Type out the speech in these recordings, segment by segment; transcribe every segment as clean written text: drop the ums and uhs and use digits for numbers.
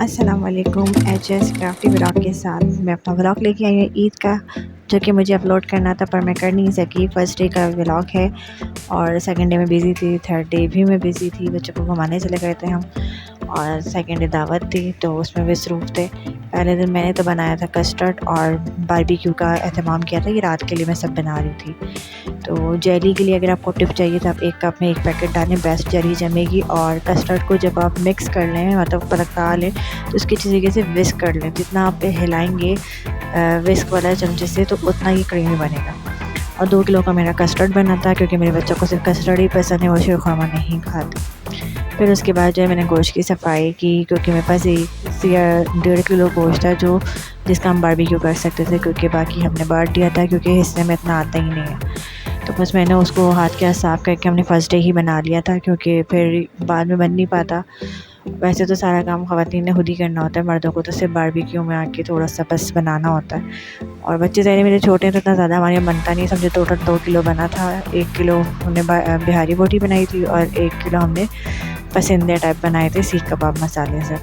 अस्सलाम वालेकुम। HS crafty vlog के साथ मैं अपना व्लॉग लेके आई हूँ ईद का, जो कि मुझे अपलोड करना था पर मैं कर नहीं सकी। फर्स्ट डे का व्लॉग है और सेकंड डे में बिज़ी थी, थर्ड डे भी मैं बिज़ी थी, बच्चों को घुमाने चले गए थे हम। और सेकंड डे दावत थी तो उसमें मसरूफ़ थे। पहले दिन मैंने तो बनाया था कस्टर्ड और बारबेक्यू का अहतमाम किया था, ये रात के लिए मैं सब बना रही थी। तो जेली के लिए अगर आपको टिप चाहिए तो आप एक कप में एक पैकेट डालें, बेस्ट जेली जमेगी। और कस्टर्ड को जब आप मिक्स कर लें, मतलब पलटा लें, तो उसकी तरीके से विस्क कर लें। जितना आप हिलाएंगे विस्क वाला चमचे से तो उतना ही क्रीमी बनेगा। और 2 किलो का मेरा कस्टर्ड बना था, क्योंकि मेरे बच्चों को सिर्फ कस्टर्ड ही पसंद है, वो शीरखुरमा नहीं खाते। फिर उसके बाद जो है मैंने गोश्त की सफाई की, क्योंकि मेरे पास 1.5 किलो गोश्त है जो जिसका हम बारबेक्यू कर सकते थे, क्योंकि बाकी हमने बांट दिया था क्योंकि हिस्से में इतना आता ही नहीं है। तो बस मैंने उसको हाथ के हाथ साफ़ करके हमने फ़र्स्ट डे ही बना लिया था, क्योंकि फिर बाद में बन नहीं पाता। वैसे तो सारा काम ख़वातीन ने खुद ही करना होता है, मर्दों को तो सिर्फ बारबेक्यू में आके थोड़ा सा बस बनाना होता है। और बच्चे ज़ाहिर मेरे छोटे हैं तो इतना ज़्यादा हमारे यहाँ बनता नहीं, समझे टोटल 2 किलो बना था। 1 किलो हमने बिहारी बोटी बनाई थी और 1 किलो हमने पसंदे टाइप बनाए थे सीख कबाब मसाले से।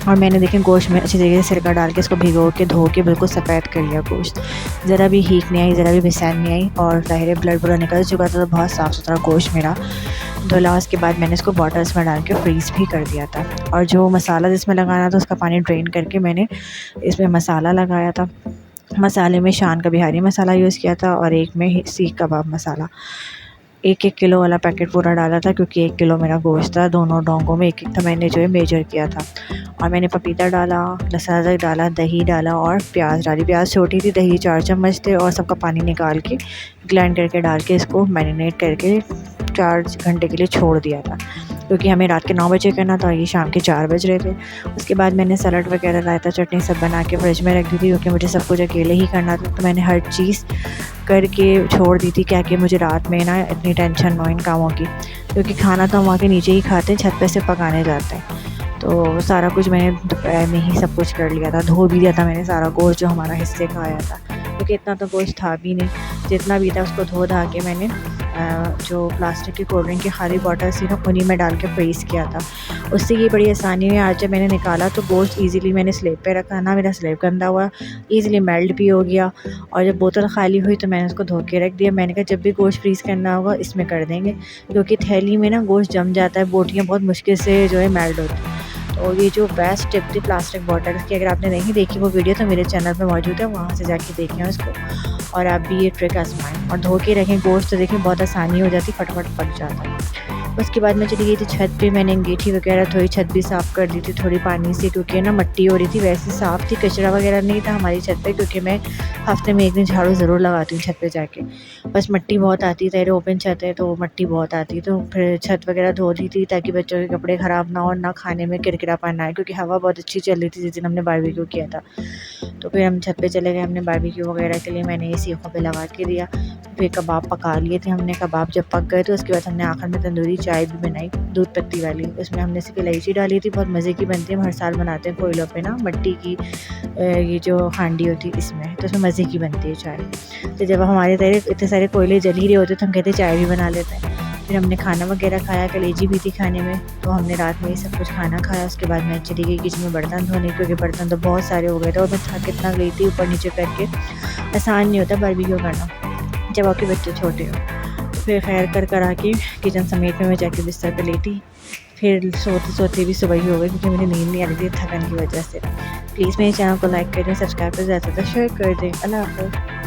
और मैंने देखें गोश्त में अच्छी तरीके से सिरका डाल के इसको भिगो के धो के बिल्कुल सफ़ेद कर लिया गोश्त। ज़रा भी हीक नहीं आई, ज़रा भी बिसैन नहीं आई, और ज़ाहिर ब्लड पूरा निकल चुका था। तो बहुत साफ़ सुथरा गोश्त मेरा धुला। उसके बाद मैंने इसको बॉटल्स में डाल के फ्रीज़ भी कर दिया था। और जो मसाला जिसमें लगाना था उसका पानी ड्रेन करके मैंने इसमें मसाला लगाया था। मसाले में शान का बिहारी मसाला यूज़ किया था और एक में सीख कबाब मसाला। 1-1 किलो वाला पैकेट पूरा डाला था, क्योंकि 1 किलो मेरा गोश्त था। दोनों डोंगों में 1-1 था, मैंने जो है मेजर किया था। और मैंने पपीता डाला, लहसुन अदरक डाला, दही डाला और प्याज डाली। प्याज छोटी थी, दही 4 चम्मच थे, और सबका पानी निकाल के ग्राइंड करके डाल के इसको मैरिनेट करके 4 घंटे के लिए छोड़ दिया था, क्योंकि हमें रात के 9 बजे करना था और ये शाम के 4 बज रहे थे। उसके बाद मैंने सलाद वगैरह, रायता, चटनी सब बना के फ्रिज में रख दी थी, क्योंकि मुझे सब कुछ अकेले ही करना था। तो मैंने हर चीज़ करके छोड़ दी थी, क्या कि मुझे रात में ना इतनी टेंशन ना हो इन कामों की, क्योंकि खाना तो हम वहाँ के नीचे ही खाते हैं, छत पे से पकाने जाते हैं। तो सारा कुछ मैंने दोपहर में ही सब कुछ कर लिया था। धो भी दिया था मैंने सारा गोश्त जो हमारा हिस्से का आया था, क्योंकि इतना तो गोश्त था भी नहीं। जितना भी था उसको धो धा के मैंने जो प्लास्टिक की कोल्ड ड्रिंक की खाली बॉटल्स थी ना, उन्हीं में डाल के फ्रीज़ किया था। उससे ये बड़ी आसानी हुई। आज जब मैंने निकाला तो गोश्त ईज़िली मैंने स्लेब पे रखा ना, मेरा स्लेब गंदा हुआ, ईज़िली मेल्ट भी हो गया। और जब बोतल खाली हुई तो मैंने उसको धो के रख दिया। मैंने कहा जब भी गोश्त फ्रीज़ करना होगा इसमें कर देंगे, क्योंकि थैली में ना गोश्त जम जाता है, बोटियाँ बहुत मुश्किल से जो है मेल्ट होती हैं। तो ये जो बेस्ट टिप थी प्लास्टिक बॉटल की, अगर आपने नहीं देखी वो वीडियो तो मेरे चैनल पे मौजूद है, वहाँ से जाके देखें उसको, और आप भी ये ट्रिक आजमाएं। और धो के रखें गोश्त, तो देखें बहुत आसानी हो जाती, फटाफट पक जाता है। उसके बाद मैं चली गई थी छत पे। मैंने अंगीठी वगैरह धोई, छत भी साफ़ कर दी थी थोड़ी पानी से, क्योंकि ना मिट्टी हो रही थी। वैसे साफ़ थी, कचरा वगैरह नहीं था हमारी छत पे, क्योंकि मैं हफ्ते में 1 दिन झाड़ू ज़रूर लगाती हूँ छत पे जाके। बस मिट्टी बहुत आती है, ओपन छत है तो मिट्टी बहुत आती है। तो फिर छत वगैरह धो दी थी, ताकि बच्चों के कपड़े ख़राब ना हो, ना खाने में किरकिरापन आए, क्योंकि हवा बहुत अच्छी चल रही थी जिस दिन हमने बारबेक्यू किया था। तो फिर हम छत पे चले गए। हमने बारबेक्यू वगैरह के लिए मैंने ये सीखों पे लगा के दिया। फिर कबाब पका लिए थे हमने। कबाब जब पक गए तो उसके बाद हमने आखिर में तंदूरी चाय भी बनाई, दूध पत्ती वाली। उसमें हमने सिर्फ इलायची डाली थी, बहुत मज़े की बनती है। हम हर साल बनाते हैं कोयलों पे ना, मिट्टी की ये जो हांडी होती है इसमें, तो उसमें मज़े की बनती है चाय। तो जब हमारे इतने सारे कोयले जल ही रहे होते तो हम कहते चाय भी बना लेते हैं। फिर हमने खाना वगैरह खाया, कलेजी भी थी खाने में, तो हमने रात में ये सब कुछ खाना खाया। उसके बाद मैं चली गई किचन में बर्तन धोने, क्योंकि बर्तन तो बहुत सारे हो गए थे और मैं थक इतना गई थी, ऊपर नीचे करके आसान नहीं होता बारबेक्यू करना जब आपके बच्चे छोटे हो। तो फिर खैर करा के किचन समेत में मैं जाके बिस्तर पे लेटी। फिर सोते सोते भी सुबह ही हो गई, क्योंकि मुझे नींद नहीं आ रही थी थकन की वजह से। प्लीज़ मेरे चैनल को लाइक करें, सब्सक्राइब कर ज़्यादा शेयर कर दें। अल्लाह हाफ़िज़।